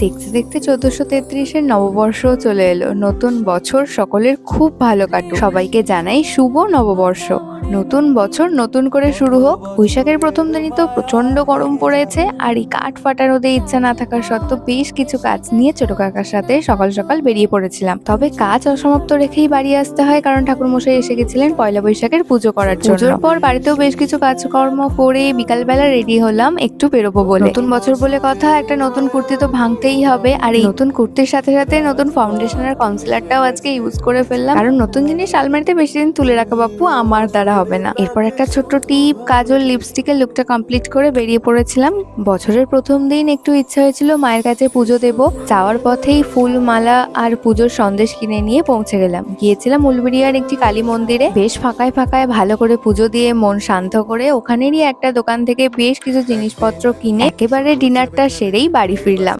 দেখতে দেখতে 1433-এর নববর্ষও চলে এলো। নতুন বছর সকলের খুব ভালো কাটুক। সবাইকে জানাই শুভ নববর্ষ। নতুন বছর নতুন করে শুরু হোক। বৈশাখের প্রথম দিনই তো প্রচন্ড গরম পড়েছে, আর এই কাঠ ফাটা রোদে ইচ্ছা না থাকার সত্ত্বেও বেশ কিছু কাজ নিয়ে ছোট কাকার সাথে সকাল সকাল বেরিয়ে পড়েছিলাম। তবে কাজ অসমাপ্ত রেখেই বাড়ি আসতে হয়, কারণ ঠাকুরমশাই এসে গেছিলেন পয়লা বৈশাখের পুজো করার জন্য। পুজোর পর বাড়িতেও বেশ কিছু কাজকর্ম করে বিকালবেলা রেডি হলাম একটু বেরোবো বলে। নতুন বছর বলে কথা, একটা নতুন কুর্তি তো ভাঙতেই হবে, আর এই নতুন কুর্তির সাথে সাথে নতুন ফাউন্ডেশন আর কনসিলারটাও আজকে ইউজ করে ফেললাম, কারণ নতুন জিনিস আলমারিতে বেশি দিন তুলে রাখা বাপু আমার দ্বারা হবে না। এরপর একটা ছোট্ট টিপ, কাজল, লিপস্টিকের লুকটা কমপ্লিট করে বেরিয়ে পড়েছিলাম। বছরের প্রথম দিন একটু ইচ্ছা হয়েছিল মায়ের কাছে পুজো দেব। যাওয়ার পথেই ফুল, মালা আর পুজোর সন্দেশ কিনে নিয়ে পৌঁছে গেলাম। গিয়েছিলাম উলবেড়িয়ার একটি কালী মন্দিরে। বেশ ফাঁকায় ফাঁকায় ভালো করে পুজো দিয়ে মন শান্ত করে ওখানেরই একটা দোকান থেকে বেশ কিছু জিনিসপত্র কিনে একেবারে ডিনারটা সেরেই বাড়ি ফিরলাম।